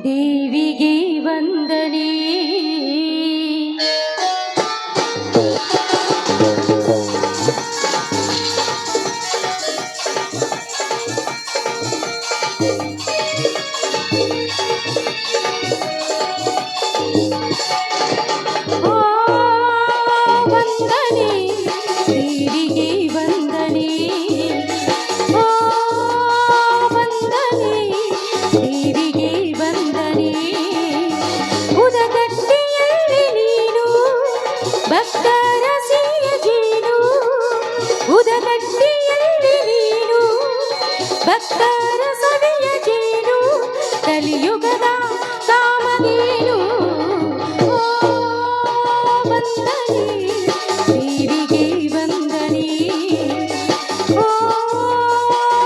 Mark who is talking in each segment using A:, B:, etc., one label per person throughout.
A: ದೇವಿಗೆ ವಂದನೆ. ಭಕ್ತರ ಸವಿಯ ಜೇನು ಕಲಿಯುಗದ ಕಾಮಧೇನು. ವಂದನೆ ದೇವಿಗೆ ವಂದನೆ.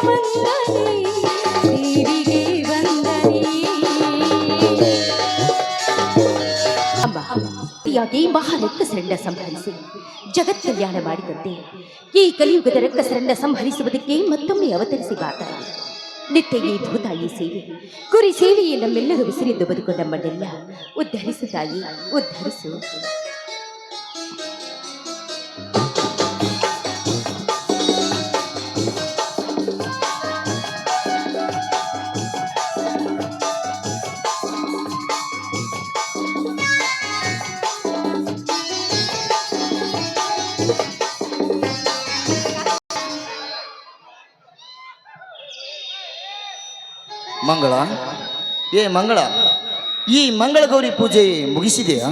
A: ವಂದನೆ ದೇವಿಗೆ ವಂದನೆ. ಯಾಕೆ ಮಹಾರಕ್ತಸರನ್ನ ಸಂಹರಿಸಿ ಜಗತ್ ಕಲ್ಯಾಣ ಮಾಡಿದಂತೆ ಈ ಕಲಿಯುಗದ ರಕ್ತಸರನ್ನ ಸಂಹರಿಸುವುದಕ್ಕೆ ಮತ್ತೊಮ್ಮೆ ಅವತರಿಸಿ ಬಾತಾಯಿ ನಿತ್ಯ ಈ ಭೂತಾಯಿ ಸೇವೆ ಕುರಿ ಸೇವೆಯೇ ನಮ್ಮೆಲ್ಲರೂ ಉಸಿರಿದ್ದು ಬದುಕು ನಮ್ಮನ್ನೆಲ್ಲ ಉದ್ಧರಿಸು ತಾಯಿ, ಉದ್ಧರಿಸು.
B: ಮಂಗಳ, ಏ ಮಂಗಳ, ಈ ಮಂಗಳ ಗೌರಿ ಪೂಜೆ ಮುಗಿಸಿದೆಯಾ?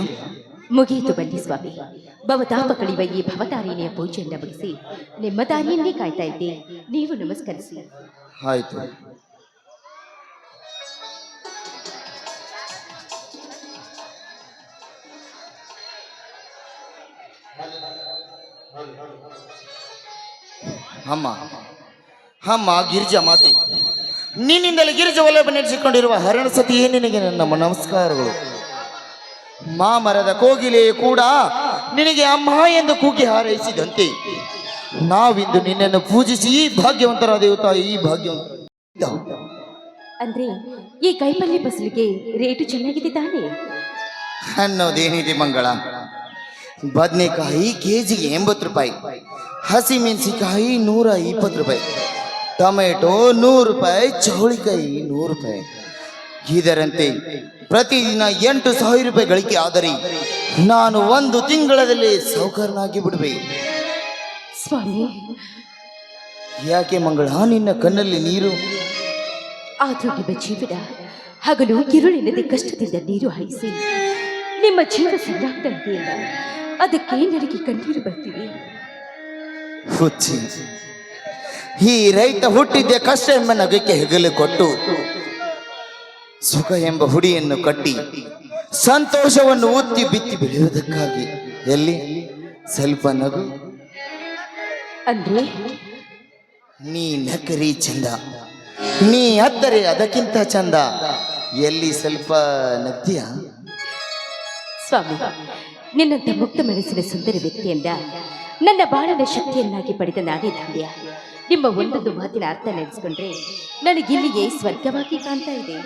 A: ಮುಗಿಯಿತು ಬನ್ನಿ ಸ್ವಾಮಿ. ಭವತಾಪ ಕಳಿಯುವ ಈ ಭವತಾರಿಣಿಯ ಪೂಜೆಯನ್ನು ಮುಗಿಸಿ ನಿಮ್ಮ ದಾರಿಯನ್ನೇ ಕಾಯ್ತಾ ಇದ್ದೆ. ನೀವು ನಮಸ್ಕರಿಸಿ.
B: ಆಯ್ತು. ಅಮ್ಮ ಅಮ್ಮ ಗಿರಿಜಾ ಮಾತೆ, ನಿನ್ನಿಂದಲೇ ಗಿರಿಜ ವಲ್ಲಭ ನಡೆಸಿಕೊಂಡಿರುವ ಹರಣ ಸತಿಯೇ ನಿನಗೆ ನನ್ನ ನಮಸ್ಕಾರಗಳು. ಮಾಮರದ ಕೋಗಿಲೆ ಕೂಡ ನಿನಗೆ ಅಮ್ಮ ಎಂದು ಕೂಗಿ ಹಾರೈಸಿದಂತೆ ನಾವಿಂದು ನಿನ್ನನ್ನು ಪೂಜಿಸಿ ಈ ಭಾಗ್ಯವಂತರ ದೇವತಾ, ಈ ಭಾಗ್ಯವಂತ.
A: ಅಂದ್ರೆ ಈ ಕೈಪಲ್ಯ ಫಸಲಿಗೆ ರೇಟು ಚೆನ್ನಾಗಿದೆ ತಾನೇ?
B: ಅನ್ನೋದೇನಿದೆ ಮಂಗಳ, ಬದನೆಕಾಯಿ ಕೆಜಿಗೆ 80 ರೂಪಾಯಿ, ಹಸಿಮೆಣಸಿಕಾಯಿ 120 ರೂಪಾಯಿ, ಟೊಮೆಟೊ 100 ರೂಪಾಯಿ, ಚೌಳಿಕಾಯಿ 100 ರೂಪಾಯಿ. ಇದರಂತೆ ಪ್ರತಿದಿನ 8,000 ರೂಪಾಯಿ ಗಳಿಕೆ ಆದರೆ ನಾನು ಒಂದು ತಿಂಗಳಲ್ಲಿ ಸೌಕರ್ಯನಾಗಿ ಬಿಡುವೆ.
A: ಸ್ವಾಮಿ,
B: ಯಾಕೆ ಮಂಗಳ ನಿನ್ನ ಕಣ್ಣಲ್ಲಿ ನೀರು?
A: ಆದ್ರೂ ನಿಮ್ಮ ಜೀವನ ಹಗಲು ಕಿರುಳಿಲ್ಲದೆ ಕಷ್ಟದಿಂದ ನೀರು ಹಾಯಿಸಿ ನಿಮ್ಮ ಜೀವ ಸಿದ್ಧಾಗ್ತಾ ಇದೆಯಲ್ಲ, ಅದಕ್ಕೆ ನನಗೆ ಕಣ್ಣೀರು ಬರ್ತಿದೆ.
B: ಹುಚ್ಚಿ, ಈ ರೈತ ಹುಟ್ಟಿದ್ದೆ ಕಷ್ಟ ಎಂಬ ನಗಕ್ಕೆ ಹೆಗಲು ಕೊಟ್ಟು ಸುಖ ಎಂಬ ಹುಡಿಯನ್ನು ಕಟ್ಟಿ ಸಂತೋಷವನ್ನು ಉತ್ತಿ ಬಿತ್ತಿ ಬೆಳೆಯುವುದಕ್ಕಾಗಿ ಎಲ್ಲಿ ಸ್ವಲ್ಪ ನಗು?
A: ಅಂದ್ರೆ
B: ನೀ ನಕರಿ ಚಂದ, ನೀ ಅತ್ತರೆ ಅದಕ್ಕಿಂತ ಚಂದ, ಎಲ್ಲಿ ಸ್ವಲ್ಪ ನಗ್ತೀಯ?
A: ಸ್ವಾಮಿ, ನಿನ್ನಂತ ಮುಕ್ತ ಮನಸ್ಸಿನ ಸುಂದರ ವ್ಯಕ್ತಿಯನ್ನ ನನ್ನ ಬಾಳನ ಶಕ್ತಿಯನ್ನಾಗಿ ಪಡೆದ ನಾನೇ ಧನ್ಯ. ನಿಮ್ಮ ಒಂದೊಂದು ಮಾತಿನ ಅರ್ಥ ನೆನೆಸ್ಕೊಂಡ್ರೆ ನನಗಿಲ್ಲಿಯೇ ಸ್ವರ್ಗವಾಗಿ ಕಾಣ್ತಾ ಇದೆ.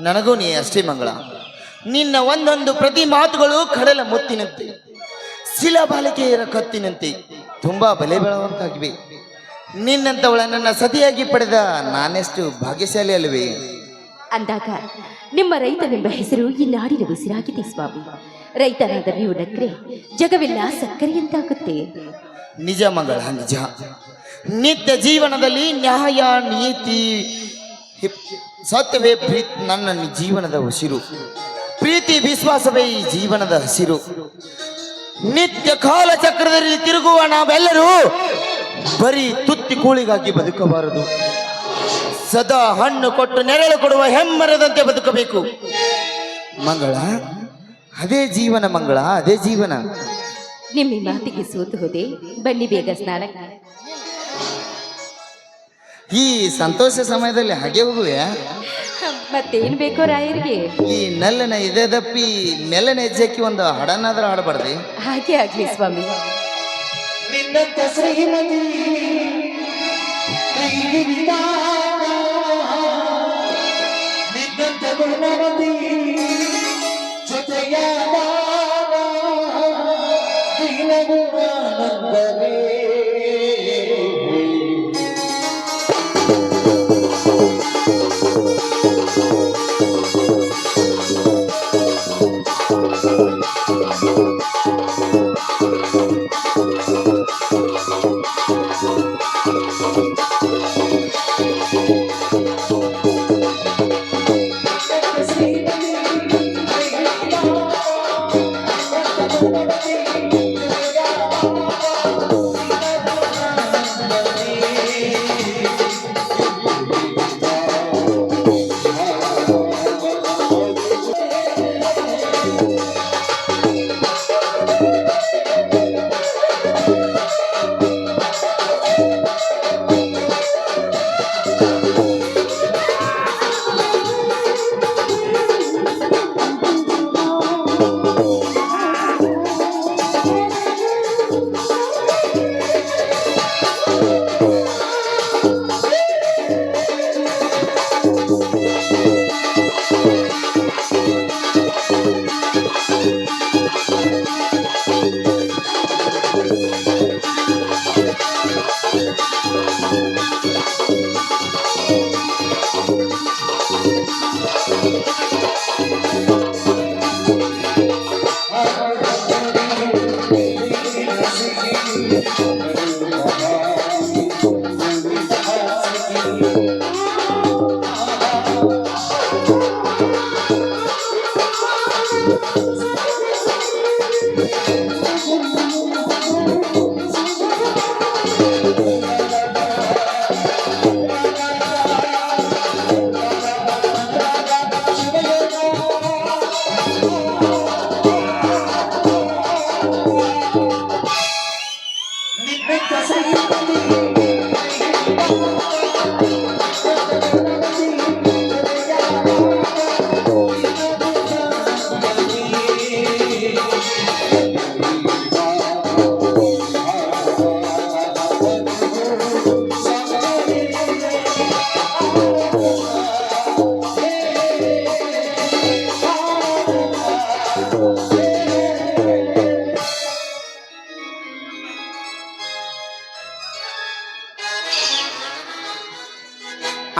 B: ನನಗೂ ನೀ ಅಷ್ಟೇ ಮಂಗಳ. ನಿನ್ನ ಒಂದೊಂದು ಪ್ರತಿ ಮಾತುಗಳು ಕಡಲ ಮುತ್ತಿನಂತೆ, ಶಿಲಾಬಾಲಿಕೆಯರ ಕತ್ತಿನಂತೆ ತುಂಬಾ ಬೆಲೆ ಬಾಳುವಂತಾಗಿವೆ. ನಿನ್ನಂತವಳ ನನ್ನ ಸತಿಯಾಗಿ ಪಡೆದ ನಾನೆಷ್ಟು ಭಾಗ್ಯಶಾಲಿ ಅಲ್ವೇ?
A: ಅಂದಾಗ ನಿಮ್ಮ ರೈತನೆಂಬ ಹೆಸರು ಈ ನಾಡಿನ ಉಸಿರಾಗಿದೆ ಸ್ವಾಮಿ. ರೈತನಾದ ನೀವು ನಕ್ರೆ ಜಗವೆಲ್ಲ ಸಕ್ಕರೆಯಂತಾಗುತ್ತೆ.
B: ನಿಜ ಮಂಗಳ, ನಿಜ. ನಿತ್ಯ ಜೀವನದಲ್ಲಿ ನ್ಯಾಯ, ನೀತಿ, ಸತ್ಯವೇ ನನ್ನ ಜೀವನದ ಉಸಿರು. ಪ್ರೀತಿ ವಿಶ್ವಾಸವೇ ಈ ಜೀವನದ ಹಸಿರು. ನಿತ್ಯ ಕಾಲ ಚಕ್ರದಲ್ಲಿ ತಿರುಗುವ ನಾವೆಲ್ಲರೂ ಬರೀ ತುತ್ತಿ ಕೂಳಿಗಾಗಿ ಬದುಕಬಾರದು. ಸದಾ ಹಣ್ಣು ಕೊಟ್ಟು ನೆರಳು ಕೊಡುವ ಹೆಮ್ಮರದಂತೆ ಬದುಕಬೇಕು ಮಂಗಳ. ಅದೇ ಜೀವನ ಮಂಗಳ, ಅದೇ ಜೀವನ.
A: ನಿಮ್ಮ ಮಾತಿಗೆ ಸೋತು ಹೋದೆ. ಬನ್ನಿ ಬೇಗ ಸ್ನಾನಕ್ಕೆ.
B: ಈ ಸಂತೋಷ ಸಮಯದಲ್ಲಿ ಹಾಗೆ ಹೋಗುವೆ?
A: ಮತ್ತೇನ್ ಬೇಕೋ ರಾಯರಿಗೆ?
B: ಈ ನಲ್ಲನ ಇದೆ ದಪ್ಪಿ ಮೆಲ್ಲನ ಹೆಜ್ಜೆಕ್ಕೆ ಒಂದು ಹಾಡನ್ನಾದ್ರೂ ಹಾಡಬಾರ್ದು?
A: ಹಾಗೆ ಆಗ್ಲಿ ಸ್ವಾಮಿ.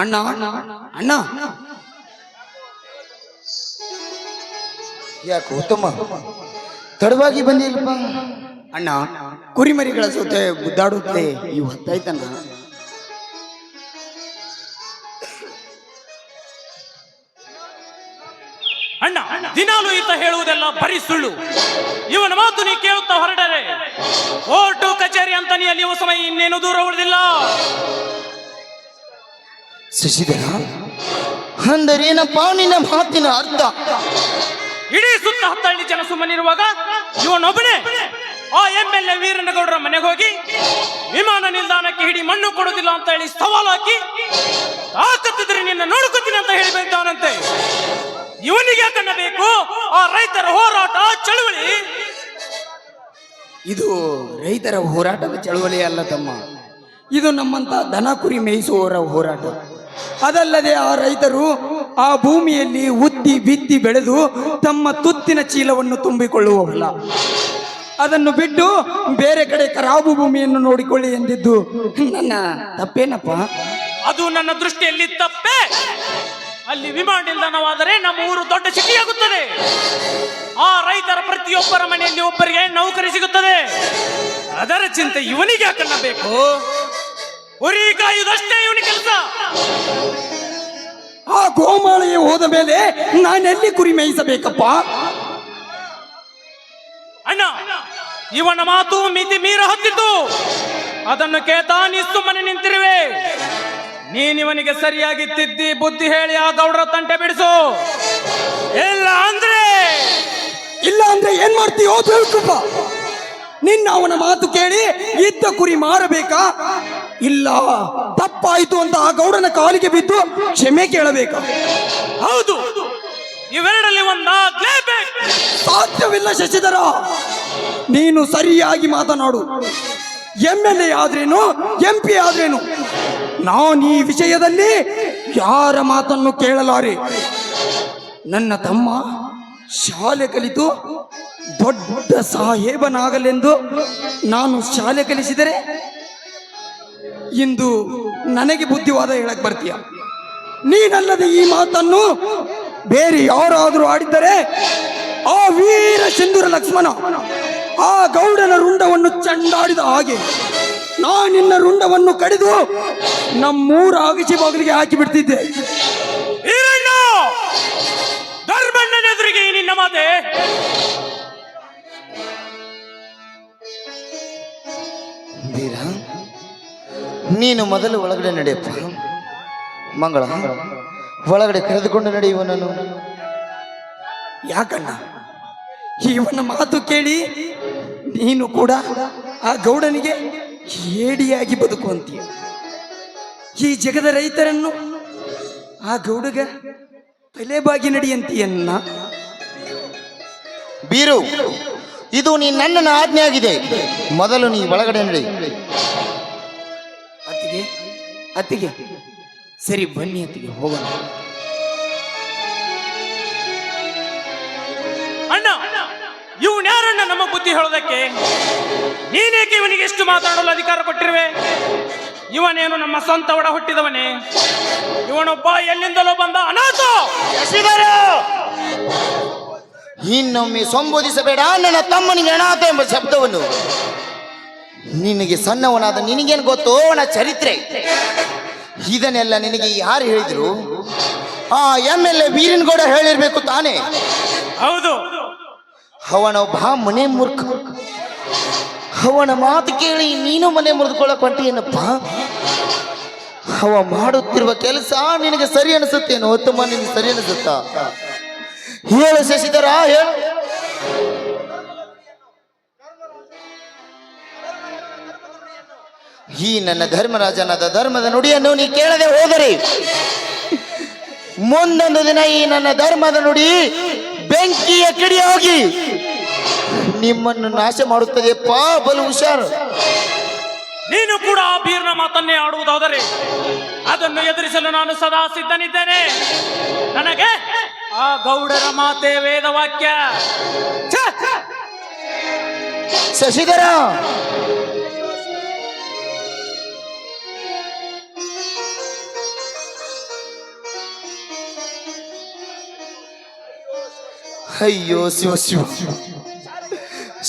B: ಅಣ್ಣ ಅಣ್ಣ, ಯಾಕೆ ಉತ್ತಮ ತಡವಾಗಿ ಬಂದಿಲ್ಲಪ್ಪ?
C: ಅಣ್ಣ, ಕುರಿಮರಿಗಳ ಜೊತೆ ಗುದ್ದಾಡುತ್ತೆ ಈ ಹೊತ್ತಾಯ್ತಣ್ಣ.
D: ಅಣ್ಣ, ದಿನಾಲು ಈತ ಹೇಳುವುದೆಲ್ಲ ಬರೀ ಸುಳ್ಳು. ಇವನ ಮಾತು ನೀ ಕೇಳುತ್ತಾ ಹೊರಡರೆ ಕೋರ್ಟು ಕಚೇರಿ ಅಂತ ನೀ ಅಲ್ಲಿ ಸಮಯ ಇನ್ನೇನು ದೂರ ಉಳಿದಿಲ್ಲ.
B: ಶಶಿಧರ, ಅಂದರೇನಪ್ಪ ನಿನ್ನ ಮಾತಿನ ಅರ್ಥ?
D: ಇಡೀ ಸುತ್ತ 10 ಹಳ್ಳಿ ಜನ ಸುಮ್ಮನಿರುವಾಗ ಇವನೊಬ್ಬನೇ ಆ MLA ವೀರನಗೌಡರ ಮನೆಗೆ ಹೋಗಿ ವಿಮಾನ ನಿಲ್ದಾಣಕ್ಕೆ ಹಿಡಿ ಮಣ್ಣು ಕೊಡುವುದಿಲ್ಲ ಅಂತ ಹೇಳಿ ಸವಾಲು ಹಾಕಿ ತಾಕತ್ತಿದ್ರೆ ನಿನ್ನ ನೋಡ್ಕೊತೀನಿ ಅಂತ ಹೇಳಿ ಬೈತಾನಂತೆ. ಇವನಿಗೆ ಯಾಕನ್ನ ಬೇಕು ಆ ರೈತರ ಹೋರಾಟ ಚಳುವಳಿ?
C: ಇದು ರೈತರ ಹೋರಾಟದ ಚಳವಳಿ ಅಲ್ಲ ತಮ್ಮ, ಇದು ನಮ್ಮಂತ ದನ ಕುರಿ ಮೇಯಿಸುವವರ ಹೋರಾಟ. ಅದಲ್ಲದೆ ಆ ರೈತರು ಆ ಭೂಮಿಯಲ್ಲಿ ಉತ್ತಿ ಬಿತ್ತಿ ಬೆಳೆದು ತಮ್ಮ ತುತ್ತಿನ ಚೀಲವನ್ನು ತುಂಬಿಕೊಳ್ಳುವವಲ್ಲ. ಅದನ್ನು ಬಿಟ್ಟು ಬೇರೆ ಕಡೆ ಖರಾಬು ಭೂಮಿಯನ್ನು ನೋಡಿಕೊಳ್ಳಿ ಎಂದಿದ್ದು ನನ್ನ ತಪ್ಪೇನಪ್ಪ?
D: ಅದು ನನ್ನ ದೃಷ್ಟಿಯಲ್ಲಿ ತಪ್ಪೇ. ಅಲ್ಲಿ ವಿಮಾನ ನಿಲ್ದಾಣವಾದರೆ ನಮ್ಮ ಊರು ದೊಡ್ಡ ಸಿಟಿಯಾಗುತ್ತದೆ. ಆ ರೈತರ ಪ್ರತಿಯೊಬ್ಬರ ಮನೆಯಲ್ಲಿ ಒಬ್ಬರಿಗೆ ನೌಕರಿ ಸಿಗುತ್ತದೆ. ಅದರ ಚಿಂತೆ ಇವನಿಗೆ ಯಾಕನ್ನ ಬೇಕು? ಉರಿ ಕಾಯುವುದಷ್ಟೇ ಇವನಿ ಕೆಲಸ.
C: ಆ ಗೋಮಾಳೆಗೆ ಹೋದ ಮೇಲೆ ನಾನೆಲ್ಲಿ ಕುರಿ ಮೇಯಿಸಬೇಕಪ್ಪ?
D: ಅಣ್ಣ, ಇವನ ಮಾತು ಮಿತಿ ಮೀರ ಹತ್ತಿತ್ತು. ಅದನ್ನು ಕೇಳ್ತಾ ನೀ ಸುಮ್ಮನೆ ನಿಂತಿರುವೆ. ನೀನಿವನಿಗೆ ಸರಿಯಾಗಿ ತಿದ್ದಿ ಬುದ್ಧಿ ಹೇಳಿ ಆ ಗೌಡ್ರ ತಂಟೆ ಬಿಡಿಸು. ಇಲ್ಲ ಅಂದ್ರೆ
C: ಏನ್ ಮಾಡ್ತೀಯೋ ಬೇಕಪ್ಪ? ನಿನ್ನ ಅವನ ಮಾತು ಕೇಳಿ ಇದ್ದ ಕುರಿ ಮಾರಬೇಕಾ? ಇಲ್ಲ, ತಪ್ಪಾಯಿತು ಅಂತ ಆ ಗೌಡನ ಕಾಲಿಗೆ ಬಿದ್ದು ಕ್ಷಮೆ ಕೇಳಬೇಕಾ?
D: ಹೌದು, ಇವೆರಡಲ್ಲಿ ಒಂದಾಗ್ಲೇಬೇಕು.
C: ಸಾಧ್ಯವಿಲ್ಲ ಶಶಿಧರ, ನೀನು ಸರಿಯಾಗಿ ಮಾತನಾಡು. MLA ಆದ್ರೇನು, MP ಆದ್ರೇನು, ನಾನು ಈ ವಿಷಯದಲ್ಲಿ ಯಾರ ಮಾತನ್ನು ಕೇಳಲಾರೆ. ನನ್ನ ತಮ್ಮ ಶಾಲೆ ಕಲಿತು ದೊಡ್ಡ ಸಾಹೇಬನಾಗಲೆಂದು ನಾನು ಶಾಲೆ ಕಲಿಸಿದರೆ ಇಂದು ನನಗೆ ಬುದ್ಧಿವಾದ ಹೇಳಕ್ ಬರ್ತೀಯ? ನೀನಲ್ಲದೆ ಈ ಮಾತನ್ನು ಬೇರೆ ಯಾರಾದರೂ ಆಡಿದ್ದರೆ ಆ ವೀರ ಸಿಂಧೂರ ಲಕ್ಷ್ಮಣ ಆ ಗೌಡನ ರುಂಡವನ್ನು ಚಂಡಾಡಿದ ಹಾಗೆ ನಾನಿನ್ನ ರುಂಡವನ್ನು ಕಡಿದು ನಮ್ಮೂರ ಅಗಸಿ ಬಾಗಿಲಿಗೆ ಹಾಕಿ ಬಿಡ್ತಿದ್ದೆ.
D: ಧರ್ಮಣ್ಣನ ಎದುರಿಗೆ ನಿನ್ನ ಮಾತೆ.
B: ವೀರ, ನೀನು ಮೊದಲು ಒಳಗಡೆ ನಡೆಯಪ್ಪ. ಮಂಗಳ, ಒಳಗಡೆ ಕರೆದುಕೊಂಡು ನಡೆಯುವನನ್ನು.
C: ಯಾಕಣ್ಣ, ಇವನ ಮಾತು ಕೇಳಿ ನೀನು ಕೂಡ ಆ ಗೌಡನಿಗೆ ಏಡಿಯಾಗಿ ಬದುಕುವಂತೀಯ. ಈ ಜಗದ ರೈತರನ್ನು ಆ ಗೌಡಗ ತಲೆಬಾಗಿ ನಡೆಯಂತೀಯನ್ನ.
B: ಬೀರು, ಇದು ನನ್ನ ಆಜ್ಞೆ ಆಗಿದೆ. ಮೊದಲು ನೀ ಒಳಗಡೆ ನಡೆ.
C: ಅತ್ತಿಗೆ ಅತ್ತಿಗೆ ಸರಿ, ಬನ್ನಿ ಅತ್ತಿಗೆ, ಹೋಗೋಣ.
D: ಅಣ್ಣ, ಇವನ್ ಯಾರಣ್ಣ ನಮ್ಮ ಬುದ್ಧಿ ಹೇಳೋದಕ್ಕೆ? ನೀನೇಕೆ ಇವನಿಗೆ ಎಷ್ಟು ಮಾತಾಡಲು ಅಧಿಕಾರ ಕೊಟ್ಟಿರುವೆ? ಇವನೇನು ನಮ್ಮ ಸ್ವಂತ ಒಡ ಹುಟ್ಟಿದವನೇ? ಇವನೊಬ್ಬ ಎಲ್ಲಿಂದಲೋ ಬಂದ ಅನಾಥ.
B: ಇನ್ನೊಮ್ಮೆ ಸಂಬೋಧಿಸಬೇಡ ನನ್ನ ತಮ್ಮನಿಗೆ ಅನಾಥ ಎಂಬ ಶಬ್ದವನ್ನು. ನಿನಗೆ ಸಣ್ಣವನಾದ ನಿನಗೇನು ಗೊತ್ತೋ ಅವನ ಚರಿತ್ರೆ? ಇದನ್ನೆಲ್ಲ ನಿನಗೆ ಯಾರು ಹೇಳಿದ್ರು? ಆ MLA ವೀರನಗೌಡ ಹೇಳಿರ್ಬೇಕು ತಾನೇ?
D: ಹೌದು,
B: ಅವನೊಬ್ಬ ಮನೆ ಮೂರ್ಖ. ಅವನ ಮಾತು ಕೇಳಿ ನೀನು ಮನೆ ಮುರಿದುಕೊಳ್ಳಕ್ ಹೊಂಟಿಯೇನಪ್ಪ? ಅವ ಮಾಡುತ್ತಿರುವ ಕೆಲಸ ನಿನಗೆ ಸರಿ ಅನಿಸುತ್ತೇನೋ? ತಮ್ಮ, ನಿನಗೆ ಸರಿ ಅನಿಸುತ್ತಾ? ಹೇಳು ಶಶಿಧರ, ಹೇಳು. ಈ ನನ್ನ ಧರ್ಮರಾಜನಾದ ಧರ್ಮದ ನುಡಿಯನ್ನು ನೀ ಕೇಳದೆ ಹೋದರೆ ಮುಂದೊಂದು ದಿನ ಈ ನನ್ನ ಧರ್ಮದ ನುಡಿ ಬೆಂಕಿಯ ಕಿಡಿ ಹೋಗಿ ನಿಮ್ಮನ್ನು ನಾಶ ಮಾಡುತ್ತದೆಯಪ್ಪ. ಬಲು ಹುಷಾರು.
D: ನೀನು ಕೂಡ ಆ ಬೀರ್ನ ಮಾತನ್ನೇ ಆಡುವುದಾದರೆ ಅದನ್ನು ಎದುರಿಸಲು ನಾನು ಸದಾ ಸಿದ್ಧನಿದ್ದೇನೆ. ನನಗೆ ಆ ಗೌಡರ ಮಾತೆ ವೇದವಾಕ್ಯ.
B: ಶಶಿಧರ, ಅಯ್ಯೋ ಶಿವ ಶಿವ,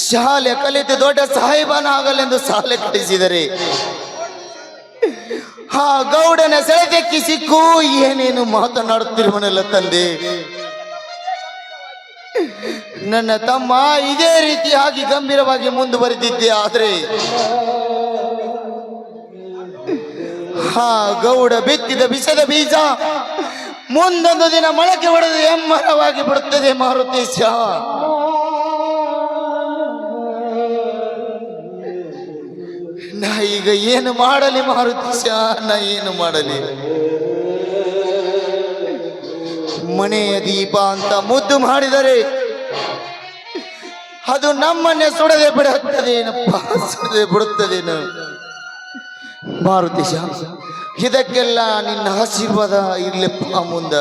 B: ಶಾಲೆ ಕಲಿತು ದೊಡ್ಡ ಸಾಹೇಬನಾಗಲೆಂದು ಶಾಲೆ ಕಲಿಸಿದರೆ ಆ ಗೌಡನ ಸೆಳೆದಕ್ಕೆ ಸಿಕ್ಕು ಏನೇನು ಮಾತನಾಡುತ್ತಿರುವನಲ್ಲ ತಂದೆ. ನನ್ನ ತಮ್ಮ ಇದೇ ರೀತಿಯಾಗಿ ಗಂಭೀರವಾಗಿ ಮುಂದುವರೆದಿದ್ದೆ. ಆದ್ರೆ ಆ ಗೌಡ ಬಿತ್ತಿದ ವಿಷದ ಬೀಜ ಮುಂದೊಂದು ದಿನ ಮೊಳಕೆ ಹೊಡೆದು ಎಮ್ಮರವಾಗಿ ಬಿಡುತ್ತದೆ ಮಾರುತೇಶ. ನಾ ಈಗ ಏನು ಮಾಡಲಿ ಮಾರುತೇಶ? ನಾ ಏನು ಮಾಡಲಿ? ಮನೆಯ ದೀಪ ಅಂತ ಮುದ್ದು ಮಾಡಿದರೆ ಅದು ನಮ್ಮನ್ನೇ ಸುಡದೆ ಬಿಡುತ್ತದೇನಪ್ಪ, ಸುಡದೆ ಬಿಡುತ್ತದೇನು? ಮಾರುತೇಶ ಇದಕ್ಕೆಲ್ಲ ನಿನ್ನ ಆಶೀರ್ವಾದ ಇರ್ಲಿಪ್ಪ ಮುಂದ